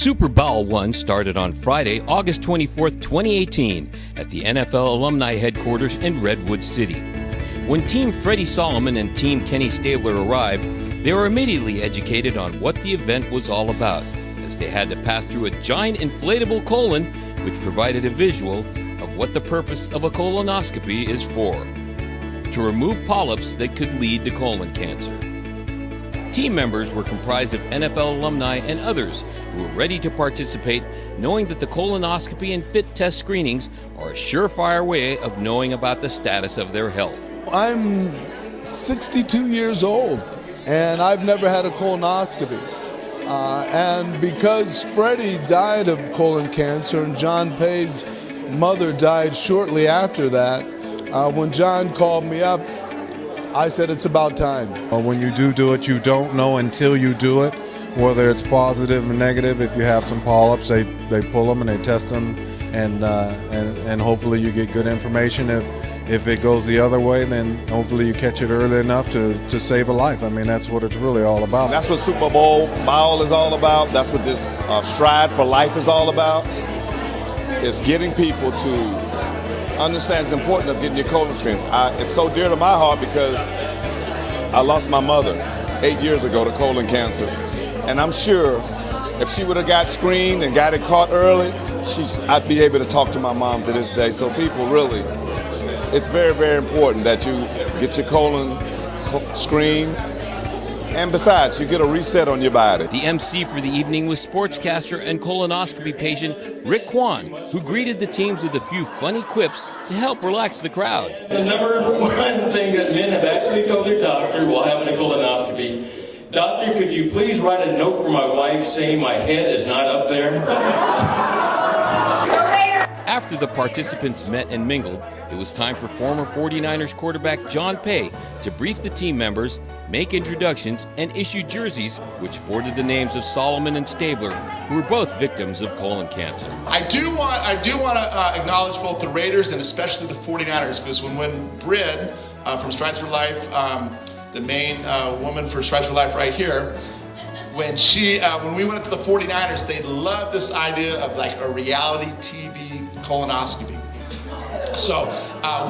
Super Bowel 1 started on Friday, August 24th, 2018 at the NFL Alumni Headquarters in Redwood City. When Team Freddie Solomon and Team Kenny Stabler arrived, they were immediately educated on what the event was all about, as they had to pass through a giant inflatable colon, which provided a visual of what the purpose of a colonoscopy is for: to remove polyps that could lead to colon cancer. Team members were comprised of NFL alumni and others who were ready to participate, knowing that the colonoscopy and FIT test screenings are a surefire way of knowing about the status of their health. I'm 62 years old, and I've never had a colonoscopy. And because Freddie died of colon cancer and John Pay's mother died shortly after that, when John called me up, I said it's about time. When you do it, you don't know until you do it, whether it's positive or negative. If you have some polyps, they pull them and they test them, and hopefully you get good information. If it goes the other way, then hopefully you catch it early enough to save a life. I mean, that's what it's really all about. That's what Super Bowl Bowel is all about. That's what this Stride for Life is all about. It's getting people to understand the importance of getting your colon screened. It's so dear to my heart because I lost my mother 8 years ago to colon cancer. And I'm sure if she would have got screened and got it caught early, I'd be able to talk to my mom to this day. So people really, it's very, very important that you get your colon screened. And besides, you get a reset on your body. The MC for the evening was sportscaster and colonoscopy patient Rick Kwan, who greeted the teams with a few funny quips to help relax the crowd. The number one thing that men have actually told their doctor while having a colonoscopy: "Doctor, could you please write a note for my wife saying my head is not up there?" After the participants met and mingled, it was time for former 49ers quarterback John Pay to brief the team members, make introductions, and issue jerseys which bordered the names of Solomon and Stabler, who were both victims of colon cancer. I do want to acknowledge both the Raiders and especially the 49ers, because when Brid from Strides for Life, the main woman for Strides for Life right here, when we went up to the 49ers, they loved this idea of like a reality TV colonoscopy. So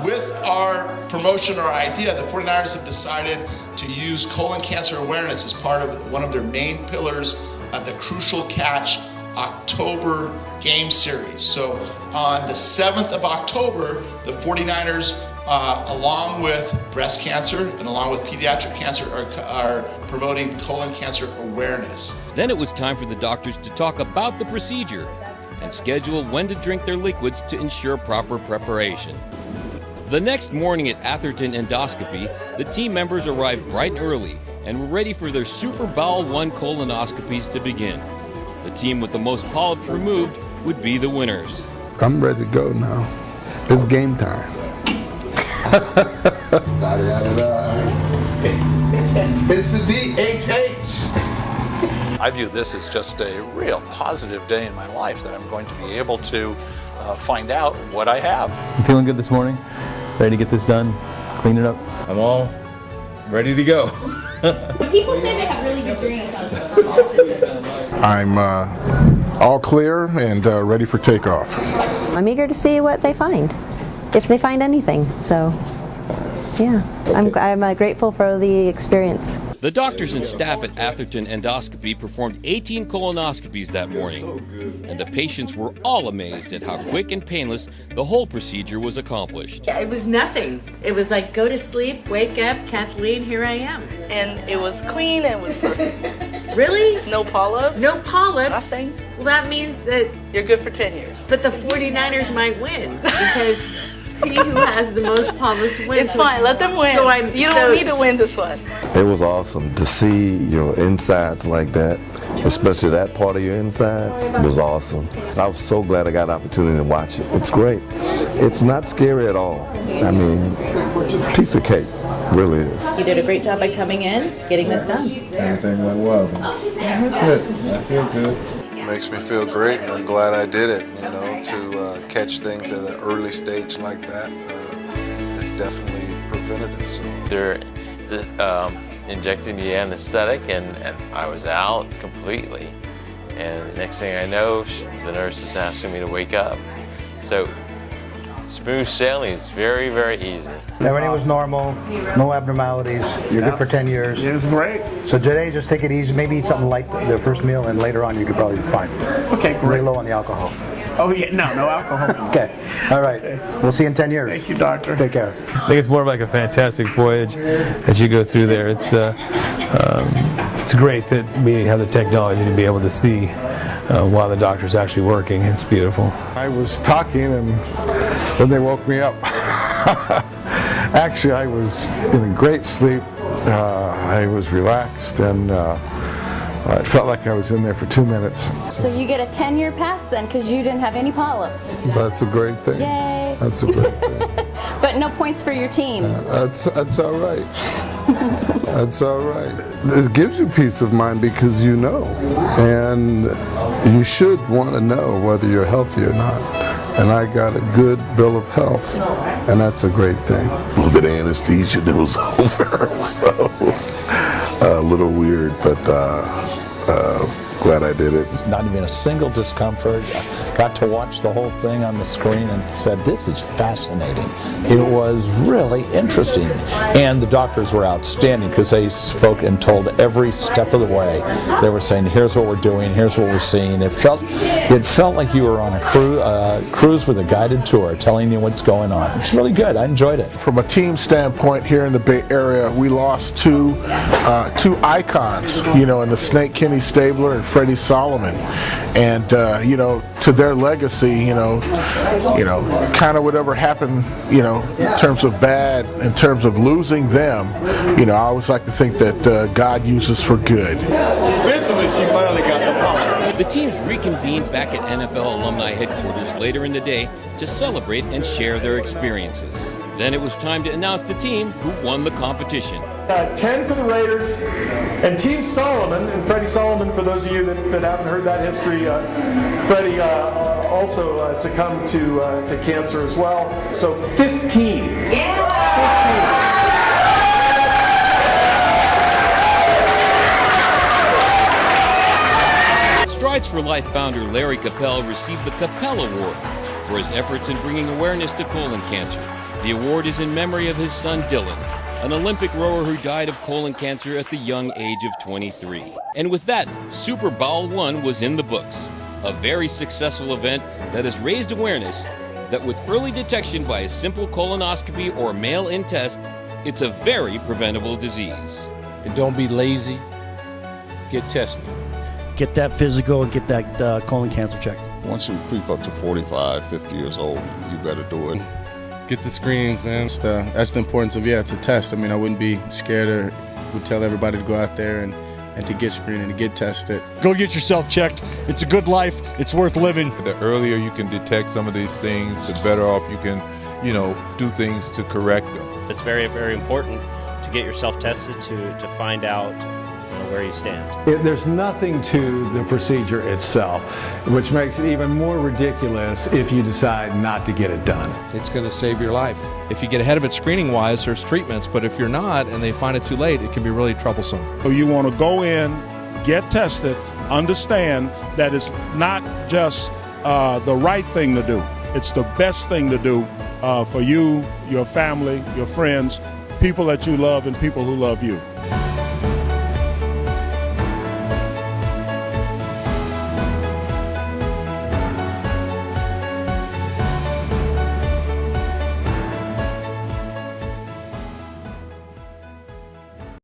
with our promotion or idea, the 49ers have decided to use colon cancer awareness as part of one of their main pillars of the Crucial Catch October game series. So on the 7th of October, the 49ers, along with breast cancer and along with pediatric cancer, are promoting colon cancer awareness. Then it was time for the doctors to talk about the procedure and schedule when to drink their liquids to ensure proper preparation. The next morning at Atherton Endoscopy, the team members arrived bright and early and were ready for their Super Bowel 1 colonoscopies to begin. The team with the most polyps removed would be the winners. I'm ready to go now. It's game time. It's the DHH. I view this as just a real positive day in my life, that I'm going to be able to find out what I have. I'm feeling good this morning, ready to get this done, clean it up. I'm all ready to go. People say they have really good dreams. I'm all clear and ready for takeoff. I'm eager to see what they find, if they find anything. So, yeah, I'm grateful for the experience. The doctors and staff at Atherton Endoscopy performed 18 colonoscopies that morning, and the patients were all amazed at how quick and painless the whole procedure was accomplished. It was nothing. It was like, go to sleep, wake up, Kathleen, here I am. And it was clean and it was perfect. Really? No polyps? No polyps? Nothing. Well, that means that you're good for 10 years. But the 49ers might win, because he who has the most polyps wins. It's fine, let them win. You don't need to win this one. It was awesome to see your insides like that, especially that part of your insides was awesome. I was so glad I got an opportunity to watch it. It's great. It's not scary at all. I mean, it's a piece of cake, really is. You did a great job by coming in, getting this done. Everything went well. Good. I feel good. It makes me feel great, and I'm glad I did it. You know, to catch things at an early stage like that is definitely preventative. So they're injecting the anesthetic, and I was out completely. And the next thing I know, the nurse is asking me to wake up. So smooth sailing is very, very easy. Everything was normal, no abnormalities. You're good for 10 years. It was great. So today, just take it easy. Maybe eat something light the first meal, and later on you could probably be fine. Okay, great. Lay low on the alcohol. Oh yeah, no alcohol. Okay, all right. We'll see you in 10 years. Thank you, doctor. Take care. I think it's more of like a fantastic voyage as you go through there. It's great that we have the technology to be able to see while the doctor's actually working. It's beautiful. I was talking and then they woke me up. Actually, I was in a great sleep. I was relaxed and it felt like I was in there for 2 minutes. So you get a 10-year pass then, because you didn't have any polyps. That's a great thing. Yay. That's a great thing. But no points for your team. That's all right. That's all right. It gives you peace of mind because you know, and you should want to know whether you're healthy or not. And I got a good bill of health, and that's a great thing. A little bit of anesthesia, and it was over, so a little weird, but glad I did it. Not even a single discomfort. Got to watch the whole thing on the screen and said, this is fascinating. It was really interesting. And the doctors were outstanding because they spoke and told every step of the way. They were saying, here's what we're doing, here's what we're seeing. It felt like you were on a cruise with a guided tour telling you what's going on. It's really good. I enjoyed it. From a team standpoint here in the Bay Area, we lost two icons, in the Snake Kenny Stabler and Freddie Solomon. And, to their legacy, kind of whatever happened, in terms of bad, in terms of losing them, I always like to think that God uses for good. Eventually, she finally got the power. The teams reconvened back at NFL alumni headquarters later in the day to celebrate and share their experiences. Then it was time to announce the team who won the competition. 10 for the Raiders, and Team Solomon, and Freddie Solomon, for those of you that haven't heard that history, Freddie also succumbed to cancer as well. So 15. Yeah! 15. Strides for Life founder Larry Capel received the Capel Award for his efforts in bringing awareness to colon cancer. The award is in memory of his son Dylan, an Olympic rower who died of colon cancer at the young age of 23. And with that, Super Bowel 1 was in the books, a very successful event that has raised awareness that with early detection by a simple colonoscopy or mail-in test, it's a very preventable disease. And don't be lazy, get tested. Get that physical and get that colon cancer check. Once you creep up to 45, 50 years old, you better do it. Get the screenings, man. That's the importance of, to test. I mean, I wouldn't be scared or would tell everybody to go out there and to get screened and to get tested. Go get yourself checked. It's a good life. It's worth living. The earlier you can detect some of these things, the better off you can, do things to correct them. It's very, very important to get yourself tested to find out where you stand. There's nothing to the procedure itself, which makes it even more ridiculous if you decide not to get it done. It's going to save your life. If you get ahead of it screening-wise, there's treatments, but if you're not and they find it too late, it can be really troublesome. So you want to go in, get tested, understand that it's not just the right thing to do. It's the best thing to do for you, your family, your friends, people that you love, and people who love you.